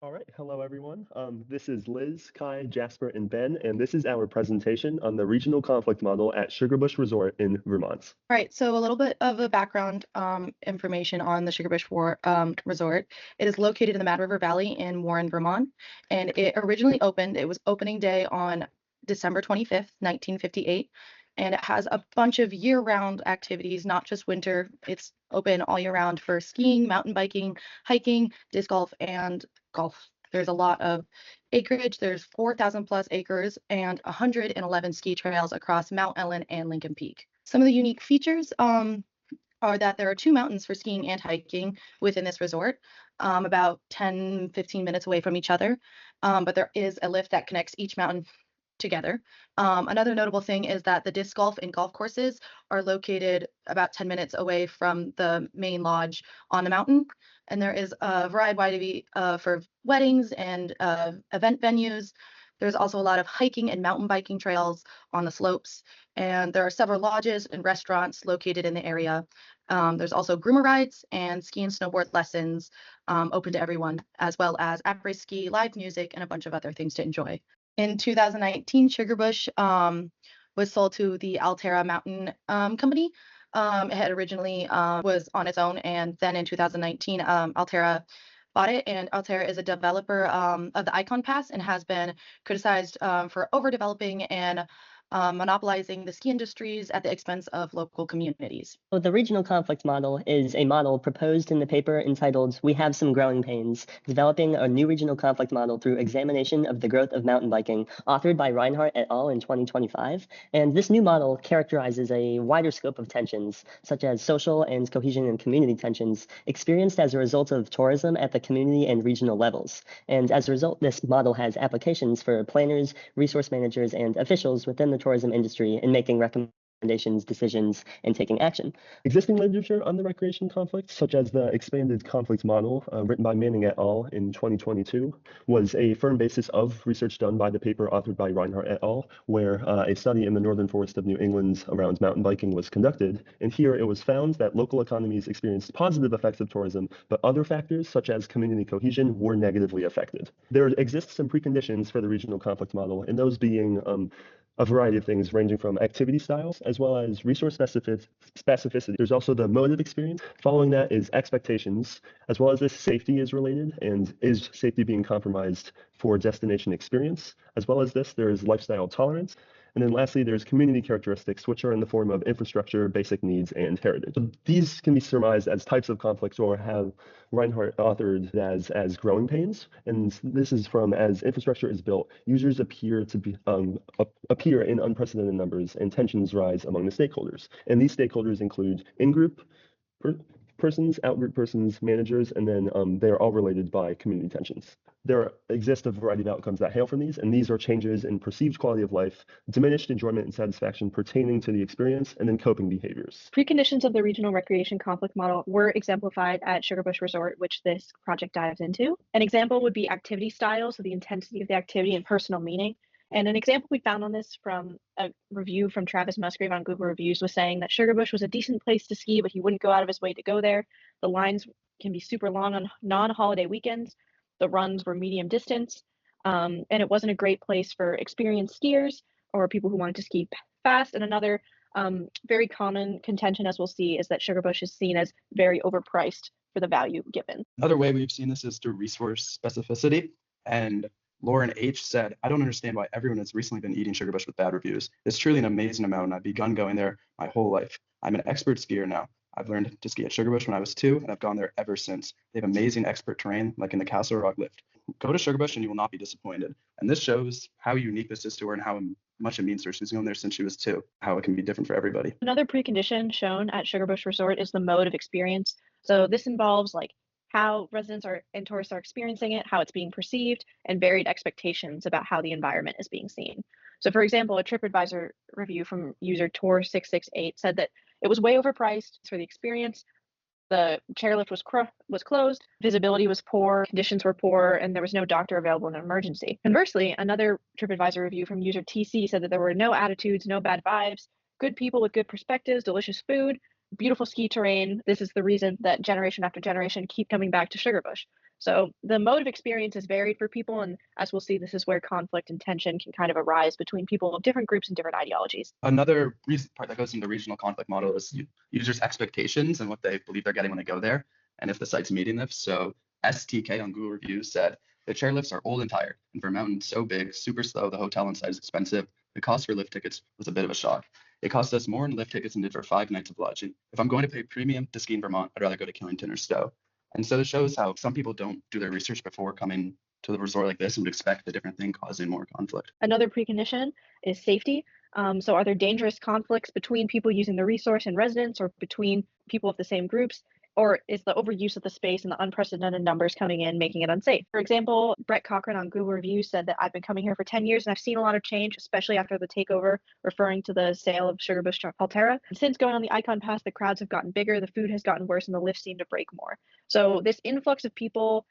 All right, hello everyone. This is Liz, Kai, Jasper, and Ben, and this is our presentation on the regional conflict model at Sugarbush Resort in Vermont. All right, so a little bit of a background information on the Resort. It is located in the Mad River Valley in Warren, Vermont, and it was opening day on December 25th, 1958, and it has a bunch of year-round activities, not just winter. It's open all year round for skiing, mountain biking, hiking, disc golf, and golf. There's a lot of acreage. There's 4,000 plus acres and 111 ski trails across Mount Ellen and Lincoln Peak. Some of the unique features are that there are two mountains for skiing and hiking within this resort, about 10, 15 minutes away from each other. But there is a lift that connects each mountain together. Another notable thing is that the disc golf and golf courses are located about 10 minutes away from the main lodge on the mountain. And there is a variety for weddings and event venues. There's also a lot of hiking and mountain biking trails on the slopes. And there are several lodges and restaurants located in the area. There's also groomer rides and ski and snowboard lessons open to everyone, as well as après ski, live music, and a bunch of other things to enjoy. In 2019, Sugarbush was sold to the Altera Mountain Company. It had originally was on its own, and then in 2019, Altera bought it. And Altera is a developer of the Icon Pass and has been criticized for overdeveloping and monopolizing the ski industries at the expense of local communities. So the regional conflict model is a model proposed in the paper entitled We Have Some Growing Pains, Developing a New Regional Conflict Model Through Examination of the Growth of Mountain Biking, authored by Reinhardt et al. In 2025. And this new model characterizes a wider scope of tensions, such as social and cohesion and community tensions, experienced as a result of tourism at the community and regional levels. And as a result, this model has applications for planners, resource managers, and officials within the tourism industry in making recommendations, decisions, and taking action. Existing literature on the recreation conflict, such as the expanded conflict model written by Manning et al. In 2022, was a firm basis of research done by the paper authored by Reinhardt et al., where a study in the northern forest of New England around mountain biking was conducted. And here it was found that local economies experienced positive effects of tourism, but other factors, such as community cohesion, were negatively affected. There exists some preconditions for the regional conflict model, and those being a variety of things ranging from activity styles as well as resource specificity. There's also the mode of experience. Following that is expectations, as well as this safety is related, and is safety being compromised for destination experience? As well as this, there is lifestyle tolerance. And then lastly, there's community characteristics, which are in the form of infrastructure, basic needs, and heritage. So these can be surmised as types of conflicts or have Reinhardt authored as growing pains. And this is from as infrastructure is built, users appear in unprecedented numbers and tensions rise among the stakeholders. And these stakeholders include in-group persons, out-group persons, managers, and then they are all related by community tensions. There exist a variety of outcomes that hail from these, and these are changes in perceived quality of life, diminished enjoyment and satisfaction pertaining to the experience, and then coping behaviors. Preconditions of the regional recreation conflict model were exemplified at Sugarbush Resort, which this project dives into. An example would be activity style, so the intensity of the activity and personal meaning. And an example we found on this from a review from Travis Musgrave on Google Reviews was saying that Sugarbush was a decent place to ski, but he wouldn't go out of his way to go there. The lines can be super long on non-holiday weekends. The runs were medium distance, and it wasn't a great place for experienced skiers or people who wanted to ski fast. And another very common contention, as we'll see, is that Sugarbush is seen as very overpriced for the value given. Another way we've seen this is through resource specificity. And Lauren H. said, I don't understand why everyone has recently been eating Sugarbush with bad reviews. It's truly an amazing amount, and I've begun going there my whole life. I'm an expert skier now. I've learned to ski at Sugarbush when I was 2, and I've gone there ever since. They have amazing expert terrain, like in the Castle Rock lift. Go to Sugarbush and you will not be disappointed. And this shows how unique this is to her and how much it means to her. She's gone there since she was 2, how it can be different for everybody. Another precondition shown at Sugarbush Resort is the mode of experience. So this involves like how residents and tourists are experiencing it, how it's being perceived, and varied expectations about how the environment is being seen. So for example, a TripAdvisor review from user Tor668 said that it was way overpriced for the experience. The chairlift was closed, visibility was poor, conditions were poor, and there was no doctor available in an emergency. Conversely, another TripAdvisor review from user TC said that there were no attitudes, no bad vibes, good people with good perspectives, delicious food, beautiful ski terrain. This is the reason that generation after generation keep coming back to Sugarbush. So the mode of experience is varied for people, and as we'll see, this is where conflict and tension can kind of arise between people of different groups and different ideologies. Another part that goes into the regional conflict model is users' expectations and what they believe they're getting when they go there, and if the site's meeting them. So STK on Google Reviews said the chairlifts are old and tired, and for a mountain so big, super slow, the hotel inside is expensive. The cost for lift tickets was a bit of a shock. It cost us more in lift tickets than did for 5 nights of lodging. If I'm going to pay premium to ski in Vermont, I'd rather go to Killington or Stowe. And so it shows how some people don't do their research before coming to the resort like this and would expect a different thing, causing more conflict. Another precondition is safety. So are there dangerous conflicts between people using the resource and residents, or between people of the same groups? Or is the overuse of the space and the unprecedented numbers coming in making it unsafe? For example, Brett Cochran on Google Reviews said that I've been coming here for 10 years and I've seen a lot of change, especially after the takeover, referring to the sale of Sugarbush to Alterra. Since going on the Icon Pass, the crowds have gotten bigger, the food has gotten worse, and the lifts seem to break more. So this influx of people,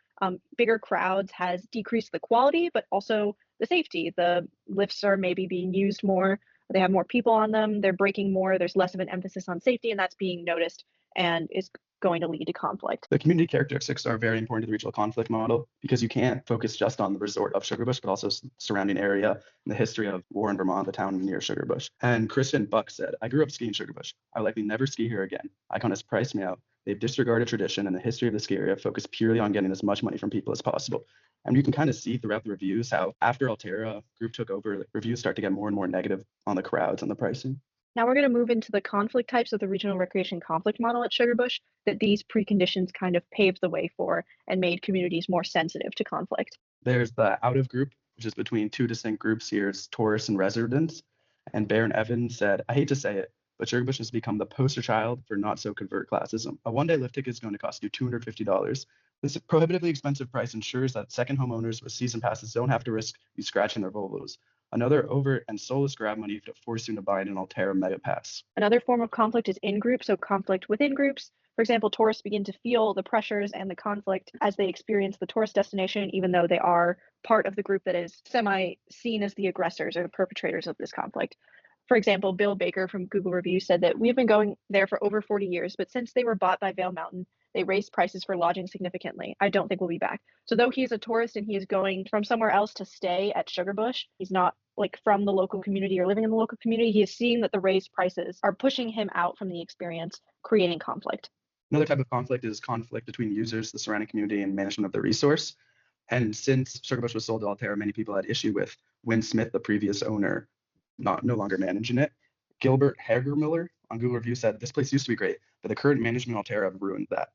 bigger crowds, has decreased the quality, but also the safety. The lifts are maybe being used more, they have more people on them, they're breaking more, there's less of an emphasis on safety, and that's being noticed and is going to lead to conflict. The community characteristics are very important to the regional conflict model because you can't focus just on the resort of Sugarbush, but also surrounding area and the history of Warren, Vermont, the town near Sugarbush. And Kristen Buck said, I grew up skiing Sugarbush. I'll likely never ski here again. Icon has priced me out. They've disregarded tradition and the history of the ski area, focused purely on getting as much money from people as possible. And you can kind of see throughout the reviews how after Alterra group took over, reviews start to get more and more negative on the crowds and the pricing. Now we're going to move into the conflict types of the regional recreation conflict model at Sugarbush that these preconditions kind of paved the way for and made communities more sensitive to conflict. There's the out of group, which is between two distinct groups here, it's tourists and residents. And Baron Evans said, I hate to say it, but Sugarbush has become the poster child for not so covert classism. A one-day lift ticket is going to cost you $250. This prohibitively expensive price ensures that second homeowners with season passes don't have to risk you scratching their Volvos. Another overt and soulless grab money to force you to buy an Alterra Mega Pass. Another form of conflict is in-group, so conflict within groups. For example, tourists begin to feel the pressures and the conflict as they experience the tourist destination, even though they are part of the group that is seen as the aggressors or the perpetrators of this conflict. For example, Bill Baker from Google Reviews said that we've been going there for over 40 years, but since they were bought by Vail Mountain, they raised prices for lodging significantly. I don't think we'll be back. So though he is a tourist and he is going from somewhere else to stay at Sugarbush, he's not like from the local community or living in the local community. He is seeing that the raised prices are pushing him out from the experience, creating conflict. Another type of conflict is conflict between users, the surrounding community, and management of the resource. And since Sugarbush was sold to Alterra, many people had issue with Win Smith, the previous owner, no longer managing it. Gilbert Hagermiller on Google Review said, this place used to be great, but the current management of Alterra have ruined that.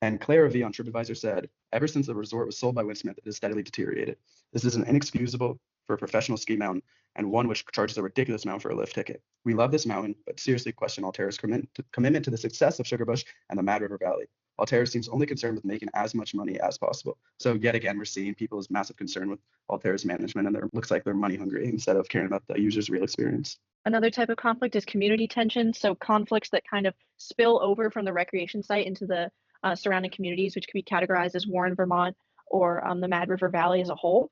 And Clara V on TripAdvisor said, ever since the resort was sold by Win Smith, it has steadily deteriorated. This is inexcusable for a professional ski mountain and one which charges a ridiculous amount for a lift ticket. We love this mountain, but seriously question Alterra's commitment to the success of Sugarbush and the Mad River Valley. Alterra seems only concerned with making as much money as possible. So yet again, we're seeing people's massive concern with Alterra's management, and it looks like they're money hungry instead of caring about the user's real experience. Another type of conflict is community tension. So conflicts that kind of spill over from the recreation site into the surrounding communities, which could be categorized as Warren, Vermont, or the Mad River Valley as a whole.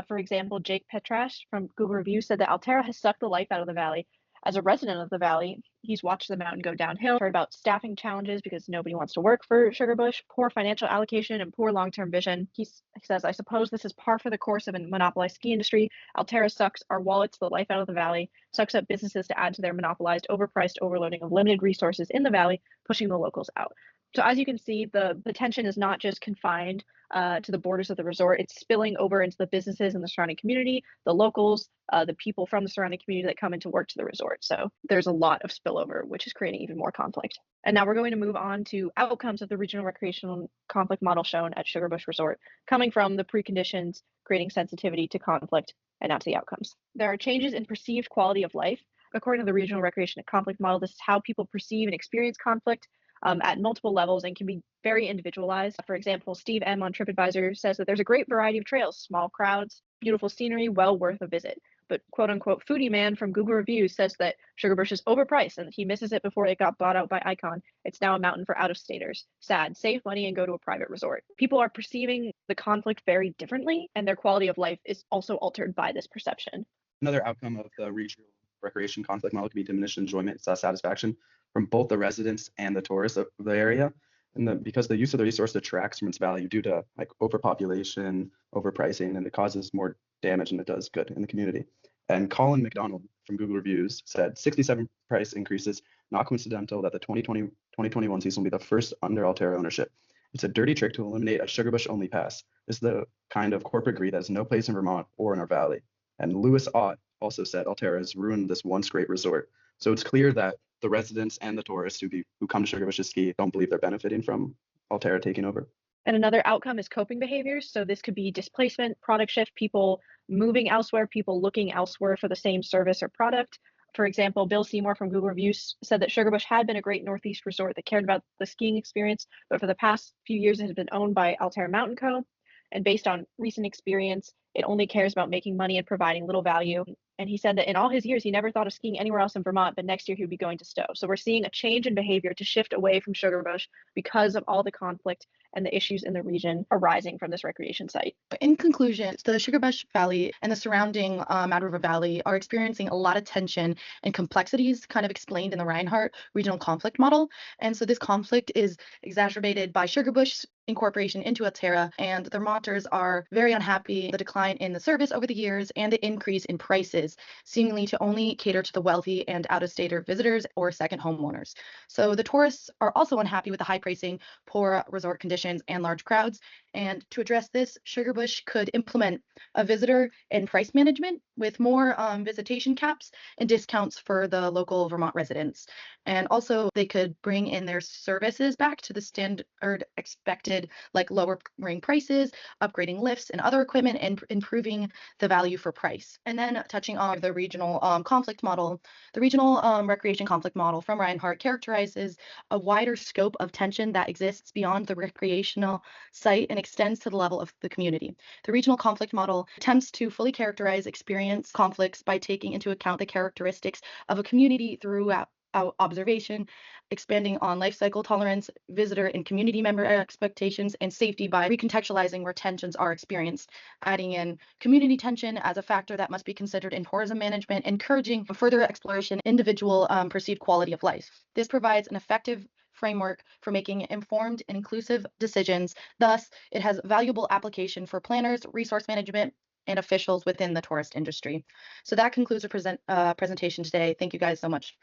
For example, Jake Petrash from Google Review said that Alterra has sucked the life out of the valley. As a resident of the valley, he's watched the mountain go downhill, heard about staffing challenges because nobody wants to work for Sugarbush, poor financial allocation, and poor long-term vision. He says, I suppose this is par for the course of a monopolized ski industry. Alterra sucks our wallets the life out of the valley, sucks up businesses to add to their monopolized, overpriced overloading of limited resources in the valley, pushing the locals out. So as you can see, the tension is not just confined to the borders of the resort. It's spilling over into the businesses in the surrounding community, the locals, the people from the surrounding community that come into work to the resort. So there's a lot of spillover, which is creating even more conflict. And now we're going to move on to outcomes of the regional recreational conflict model shown at Sugarbush Resort, coming from the preconditions, creating sensitivity to conflict, and now to the outcomes. There are changes in perceived quality of life. According to the regional recreation conflict model, this is how people perceive and experience conflict at multiple levels and can be very individualized. For example, Steve M on TripAdvisor says that there's a great variety of trails, small crowds, beautiful scenery, well worth a visit. But quote unquote foodie man from Google Reviews says that Sugarbush is overpriced and that he misses it before it got bought out by Icon. It's now a mountain for out-of-staters. Sad, save money and go to a private resort. People are perceiving the conflict very differently, and their quality of life is also altered by this perception. Another outcome of the regional recreation conflict model could be diminished enjoyment, satisfaction from both the residents and the tourists of the area. And because the use of the resource detracts from its value due to like overpopulation, overpricing, and it causes more damage than it does good in the community. And Colin McDonald from Google Reviews said 67 price increases, not coincidental that the 2020-2021 season will be the first under Altera ownership. It's a dirty trick to eliminate a Sugarbush only pass. It's the kind of corporate greed that has no place in Vermont or in our valley. And Lewis Ott also said Altera has ruined this once great resort. So it's clear that the residents and the tourists who come to Sugarbush to ski don't believe they're benefiting from Altera taking over. And another outcome is coping behaviors. So this could be displacement, product shift, people moving elsewhere, people looking elsewhere for the same service or product. For example, Bill Seymour from Google Reviews said that Sugarbush had been a great Northeast resort that cared about the skiing experience, but for the past few years it has been owned by Altera Mountain Co. And based on recent experience, it only cares about making money and providing little value. And he said that in all his years, he never thought of skiing anywhere else in Vermont, but next year he would be going to Stowe. So we're seeing a change in behavior to shift away from Sugarbush because of all the conflict and the issues in the region arising from this recreation site. In conclusion, the Sugarbush Valley and the surrounding Mad River Valley are experiencing a lot of tension and complexities kind of explained in the Reinhardt regional conflict model. And so this conflict is exacerbated by Sugarbush incorporation into Altera, and the Vermonters are very unhappy the decline in the service over the years and the increase in prices, seemingly to only cater to the wealthy and out-of-stater visitors or second homeowners. So the tourists are also unhappy with the high pricing, poor resort conditions, and large crowds. And to address this, Sugarbush could implement a visitor and price management with more visitation caps and discounts for the local Vermont residents. And also they could bring in their services back to the standard expected, like lowering prices, upgrading lifts and other equipment, and improving the value for price. And then touching on the regional conflict model, the regional recreation conflict model from Reinhardt characterizes a wider scope of tension that exists beyond the recreational site and extends to the level of the community. The regional conflict model attempts to fully characterize experience conflicts by taking into account the characteristics of a community throughout observation, expanding on life cycle tolerance, visitor and community member expectations, and safety by recontextualizing where tensions are experienced, adding in community tension as a factor that must be considered in tourism management, encouraging further exploration, individual perceived quality of life. This provides an effective framework for making informed and inclusive decisions. Thus, it has valuable application for planners, resource management, and officials within the tourist industry. So that concludes the presentation today. Thank you guys so much.